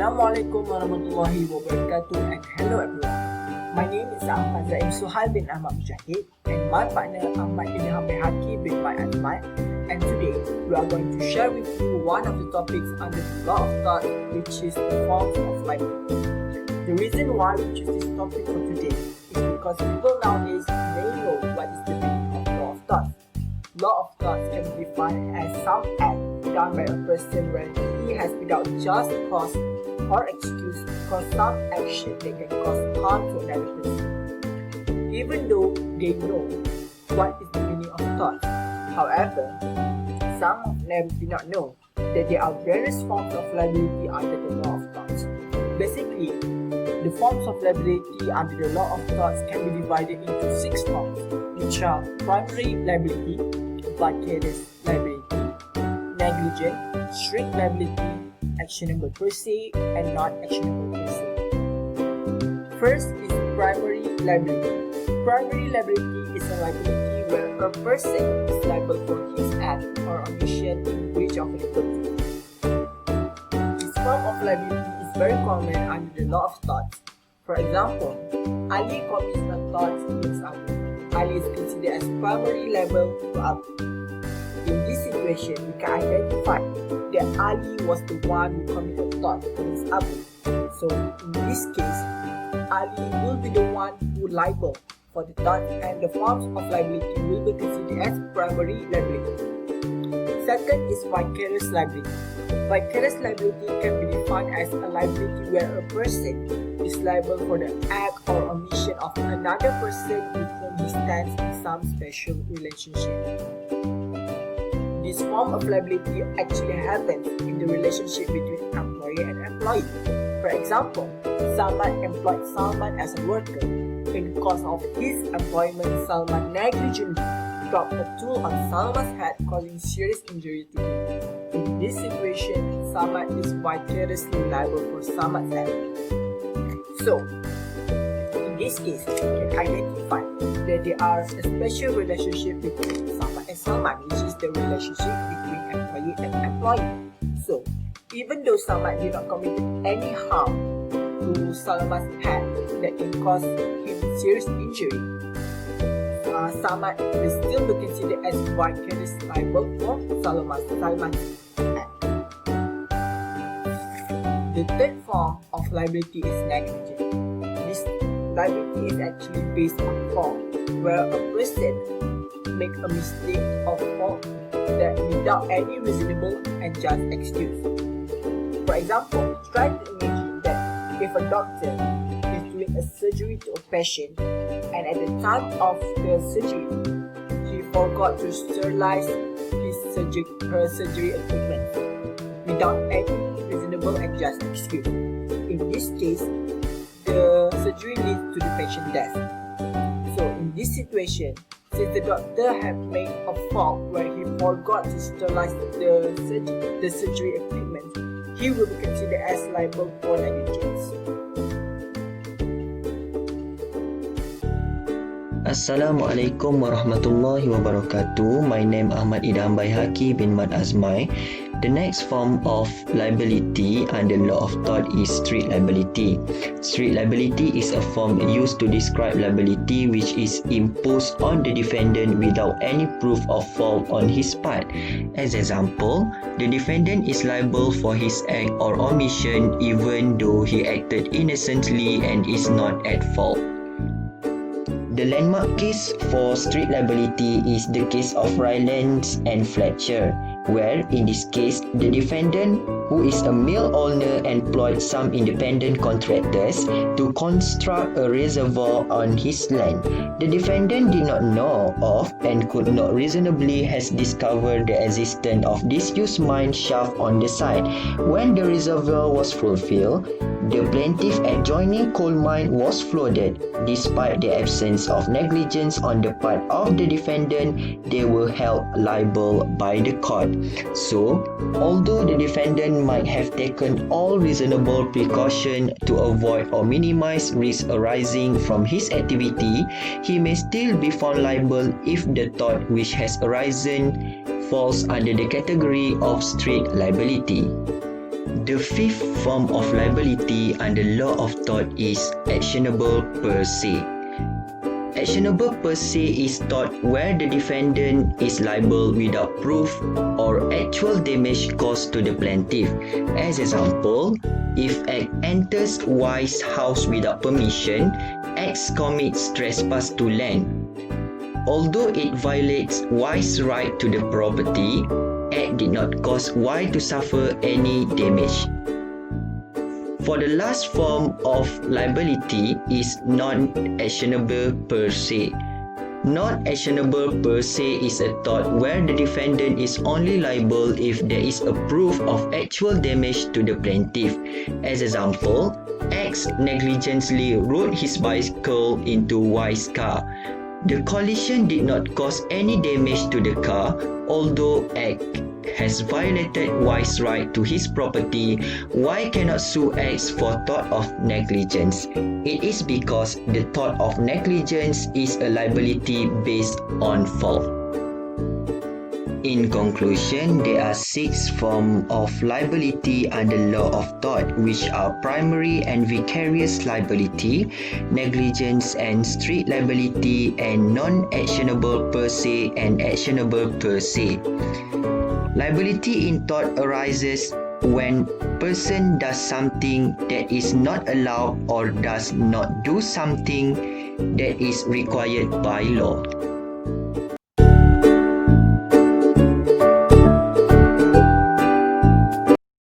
Assalamualaikum warahmatullahi wabarakatuh and hello everyone. My name is Ahmad Zaim Suhail bin Ahmad Mujahid and my partner Ahmad bin Hamid Haki bin Mat Azmai, and today we are going to share with you one of the topics under the law of thought, which is the forms of life. The reason why we choose this topic for today is because people nowadays may know what is the meaning of law of thought. Law of thought can be defined as some act done by a person when he has without just cause or excuse cause some action that can cause harm to another person. Even though they know what is the meaning of thought, however, some of them do not know that there are various forms of liability under the law of thoughts. Basically, the forms of liability under the law of thoughts can be divided into 6 forms, which are primary liability, vicarious liability, negligent, strict liability, actionable per se, and non-actionable per se. First is primary liability. Primary liability is a liability where a person is liable for his act or omission in breach of a legal duty. This form of liability is very common under the law of thoughts. For example, Ali commits a thought against Abu. Ali is considered as primary liable to Abu. In this situation, we can identify that Ali was the one who committed thought against Abu. So, in this case, Ali will be the one who liable for the thought, and the forms of liability will be considered as primary liability. Second is vicarious liability. Vicarious liability can be defined as a liability where a person is liable for the act or omission of another person with whom he stands in some special relationship. This form of liability actually happens in the relationship between employer and employee. For example, Salman employed Salman as a worker. In the course of his employment, Salman negligently dropped a tool on Salman's head, causing serious injury to him. In this situation, Salman is vicariously liable for Salman's act. So, in this case, we can identify that there are a special relationship between Salman and Salman, which is the relationship between employee and employee. So, even though Salman did not commit any harm to Salman's head that can cause him serious injury, Salman will still be considered as vicariously liable for Salman's act. The third form of liability is negligent. This liability is actually based on fault, where a person make a mistake or fault that without any reasonable and just excuse. For example, try to imagine that if a doctor is doing a surgery to a patient, and at the time of the surgery, he forgot to sterilize her surgery equipment without any reasonable and just excuse. In this case, the surgery leads to the patient death. So in this situation, since the doctor had made a fault where he forgot to sterilize the surgery equipment, he will be considered as liable for negligence. Assalamualaikum warahmatullahi wabarakatuh. My name Ahmad Idham Baihaki bin Mat Azmai. The next form of liability under law of tort is strict liability. Strict liability is a form used to describe liability which is imposed on the defendant without any proof of fault on his part. As example, the defendant is liable for his act or omission even though he acted innocently and is not at fault. The landmark case for strict liability is the case of Rylance and Fletcher, where in this case, the defendant, who is a mill owner, employed some independent contractors to construct a reservoir on his land. The defendant did not know of and could not reasonably has discovered the existence of disused mine shaft on the site. When the reservoir was fulfilled, the plaintiff adjoining coal mine was flooded. Despite the absence of negligence on the part of the defendant, they were held liable by the court. So, although the defendant might have taken all reasonable precaution to avoid or minimize risks arising from his activity, he may still be found liable if the tort which has arisen falls under the category of strict liability. The fifth form of liability under law of tort is actionable per se. Actionable per se is tort where the defendant is liable without proof or actual damage caused to the plaintiff. As example, if X enters Y's house without permission, X commits trespass to land. Although it violates Y's right to the property, X did not cause Y to suffer any damage. For the last form of liability is non-actionable per se. Non-actionable per se is a tort where the defendant is only liable if there is a proof of actual damage to the plaintiff. As example, X negligently rode his bicycle into Y's car. The collision did not cause any damage to the car, although X has violated Y's right to his property. Y cannot sue X for tort of negligence. It is because the tort of negligence is a liability based on fault. In conclusion, there are 6 forms of liability under law of tort, which are primary and vicarious liability, negligence and strict liability, and non-actionable per se and actionable per se. Liability in tort arises when person does something that is not allowed or does not do something that is required by law.